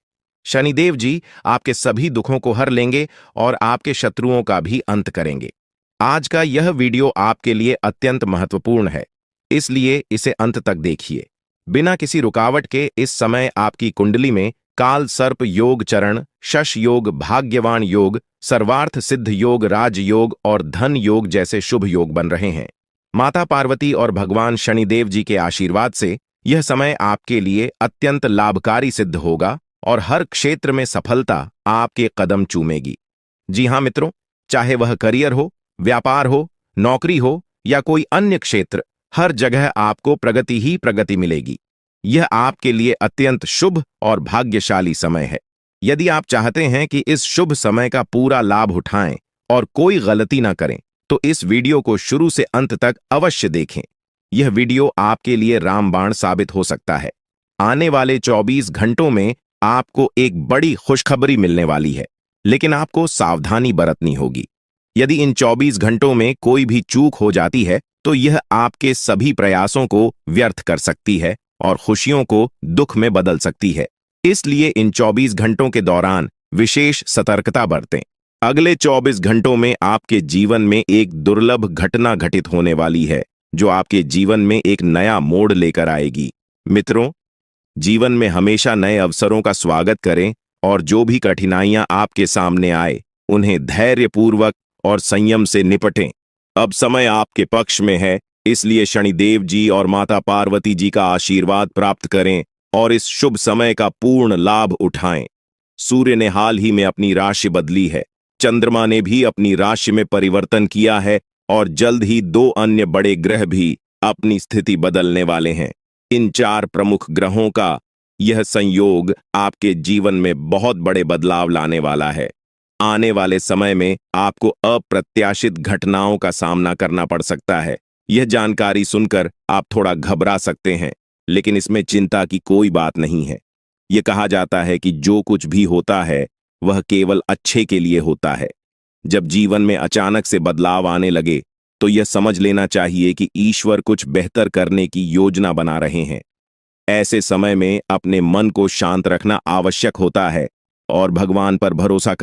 शनिदेव जी आपके सभी दुखों को हर लेंगे और आपके शत्रुओं का भी अंत करेंगे। आज का यह वीडियो आपके लिए अत्यंत महत्वपूर्ण है, इसलिए इसे अंत तक देखिए। बिना किसी रुकावट के इस समय आपकी कुंडली में काल सर्प योग चरण, शश योग, भाग्यवान योग, सर्वार्थ सिद्ध योग, राज योग और धन योग जैसे शुभ योग बन रहे हैं। माता पार्वती और भगवान शनिदेव जी के आशीर्वाद से यह समय आपके लिए अत्यंत लाभकारी सिद्ध होगा और हर क्षेत्र में सफलता आपके कदम चूमेगी। जी हाँ मित्रों, चाहे वह करियर हो, व्यापार हो, नौकरी हो या कोई अन्य क्षेत्र, हर जगह आपको प्रगति ही प्रगति मिलेगी। यह आपके लिए अत्यंत शुभ और भाग्यशाली समय है। यदि आप चाहते हैं कि इस शुभ समय का पूरा लाभ उठाएं और कोई गलती ना करें, तो इस वीडियो को शुरू से अंत तक अवश्य देखें। यह वीडियो आपके लिए रामबाण साबित हो सकता है। आने वाले 24 घंटों में आपको एक बड़ी खुशखबरी मिलने वाली है, लेकिन आपको सावधानी बरतनी होगी। यदि इन 24 घंटों में कोई भी चूक हो जाती है, तो यह आपके सभी प्रयासों को व्यर्थ कर सकती है और खुशियों को दुख में बदल सकती है। इसलिए इन 24 घंटों के दौरान विशेष सतर्कता बरतें। अगले 24 घंटों में आपके जीवन में एक दुर्लभ घटना घटित होने वाली है, जो आपके जीवन में एक नया मोड़ लेकर आएगी। मित्रों, जीवन में हमेशा नए अवसरों का स्वागत करें और जो भी कठिनाइयां आपके सामने आए, उन्हें धैर्यपूर्वक और संयम से निपटें। अब समय आपके पक्ष में है, इसलिए शनिदेव जी और माता पार्वती जी का आशीर्वाद प्राप्त करें और इस शुभ समय का पूर्ण लाभ उठाएं। सूर्य ने हाल ही में अपनी राशि बदली है, चंद्रमा ने भी अपनी राशि में परिवर्तन किया है और जल्द ही 2 अन्य बड़े ग्रह भी अपनी स्थिति बदलने वाले हैं। इन 4 प्रमुख ग्रहों का यह संयोग आपके जीवन में बहुत बड़े बदलाव लाने वाला है। आने वाले समय में आपको अप्रत्याशित घटनाओं का सामना करना पड़ सकता है। यह जानकारी सुनकर आप थोड़ा घबरा सकते हैं, लेकिन इसमें चिंता की कोई बात नहीं है। यह कहा जाता है कि जो कुछ भी होता है वह केवल अच्छे के लिए होता है। जब जीवन में अचानक से बदलाव आने लगे, तो यह समझ लेना चाहिए कि ईश्वर कुछ बेहतर करने की योजना बना रहे हैं। ऐसे समय में अपने मन को शांत रखना आवश्यक होता है और भगवान पर भरोसा